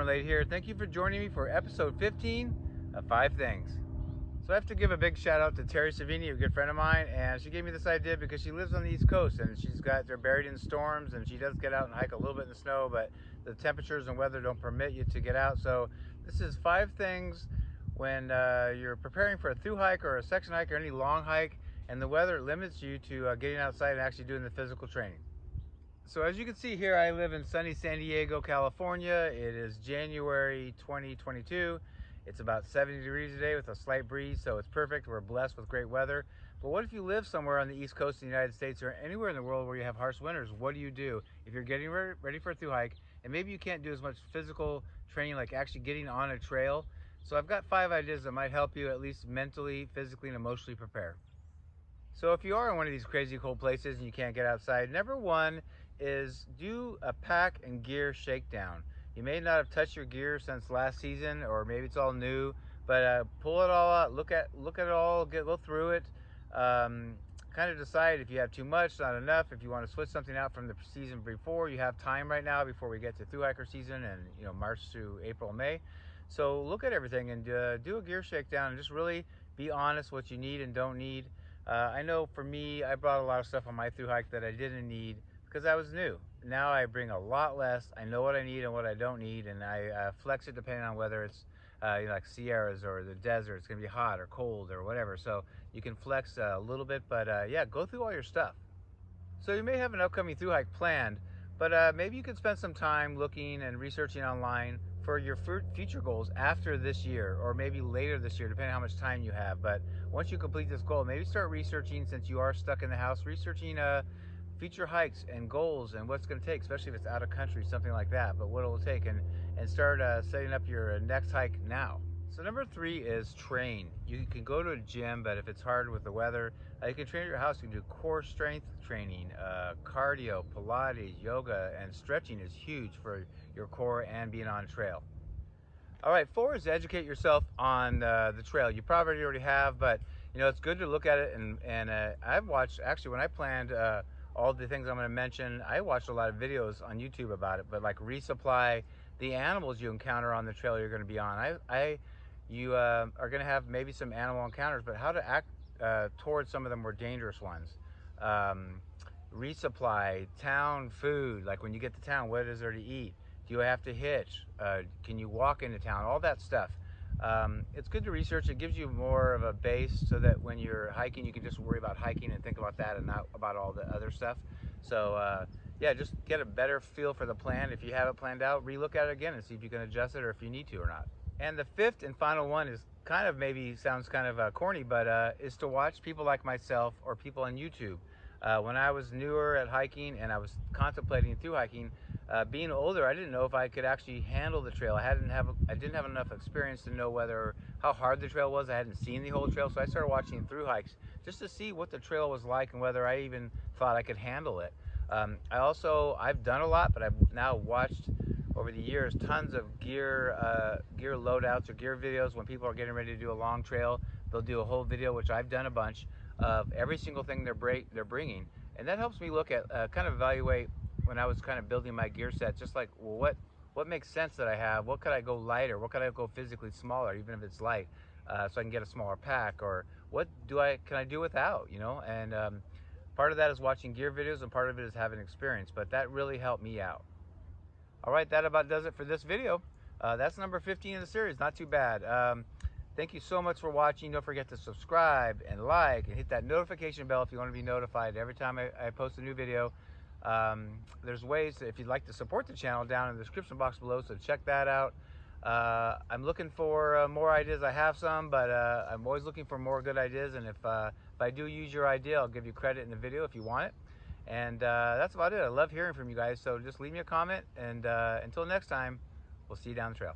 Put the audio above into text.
Marmalade here. Thank you for joining me for episode 15 of 5 Things. So I have to give a big shout out to Terry Savini, a good friend of mine, and she gave me this idea because she lives on the East Coast and they're buried in storms, and she does get out and hike a little bit in the snow, but the temperatures and weather don't permit you to get out. So this is 5 things when you're preparing for a thru hike or a section hike or any long hike, and the weather limits you to getting outside and actually doing the physical training. So as you can see here, I live in sunny San Diego, California. It is January 2022. It's about 70 degrees today with a slight breeze, so it's perfect. We're blessed with great weather. But what if you live somewhere on the East Coast of the United States or anywhere in the world where you have harsh winters? What do you do if you're getting ready for a thru hike and maybe you can't do as much physical training like actually getting on a trail? So I've got 5 ideas that might help you at least mentally, physically, and emotionally prepare. So if you are in one of these crazy cold places and you can't get outside, number 1 is do a pack and gear shakedown. You may not have touched your gear since last season, or maybe it's all new, but pull it all out, look at it all, go through it, kind of decide if you have too much, not enough. If you want to switch something out from the season before, you have time right now before we get to thru hiker season and March through April, May. So look at everything and do a gear shakedown and just really be honest what you need and don't need. I know for me, I brought a lot of stuff on my thru hike that I didn't need because I was new. Now I bring a lot less. I know what I need and what I don't need, and I flex it depending on whether it's like Sierras or the desert. It's gonna be hot or cold or whatever. So you can flex a little bit, but yeah, go through all your stuff. So you may have an upcoming thru hike planned, but maybe you could spend some time looking and researching online for your future goals after this year, or maybe later this year, depending on how much time you have. But once you complete this goal, maybe start researching, since you are stuck in the house, researching future hikes and goals and what's going to take, especially if it's out of country, something like that, but what it will take, and start setting up your next hike now. So number 3 is train. You can go to a gym, but if it's hard with the weather, you can train at your house. You can do core strength training, cardio, Pilates, yoga, and stretching is huge for your core and being on trail. All right, 4 is educate yourself on the trail. You probably already have, but it's good to look at it. And I've watched, actually, when I planned all the things I'm going to mention, I watched a lot of videos on YouTube about it. But like resupply the animals you encounter on the trail you're going to be on. You are going to have maybe some animal encounters, but how to act towards some of the more dangerous ones. Resupply town food, like when you get to town, what is there to eat? Do you have to hitch? Can you walk into town? All that stuff. It's good to research. It gives you more of a base so that when you're hiking, you can just worry about hiking and think about that and not about all the other stuff. So yeah, just get a better feel for the plan. If you have it planned out, relook at it again and see if you can adjust it or if you need to or not. And the 5th and final one is kind of, maybe sounds kind of corny, but is to watch people like myself or people on YouTube. When I was newer at hiking and I was contemplating through hiking, being older, I didn't know if I could actually handle the trail. I didn't have enough experience to know how hard the trail was. I hadn't seen the whole trail, so I started watching through hikes just to see what the trail was like and whether I even thought I could handle it. I've done a lot, but I've now watched over the years tons of gear loadouts or gear videos. When people are getting ready to do a long trail, they'll do a whole video, which I've done a bunch, of every single thing they're bringing, and that helps me look at kind of evaluate when I was kind of building my gear set, just like, well, what makes sense that I have? What could I go lighter? What could I go physically smaller, even if it's light, so I can get a smaller pack? Or what can I do without? And part of that is watching gear videos, and part of it is having experience. But that really helped me out. All right, that about does it for this video. That's number 15 in the series. Not too bad. Thank you so much for watching. Don't forget to subscribe and like and hit that notification bell if you want to be notified every time I post a new video. There's ways, if you'd like to support the channel, down in the description box below, so check that out. I'm looking for more ideas. I have some, but I'm always looking for more good ideas, and if I do use your idea, I'll give you credit in the video if you want it. And that's about it. I love hearing from you guys, so just leave me a comment, and until next time, we'll see you down the trail.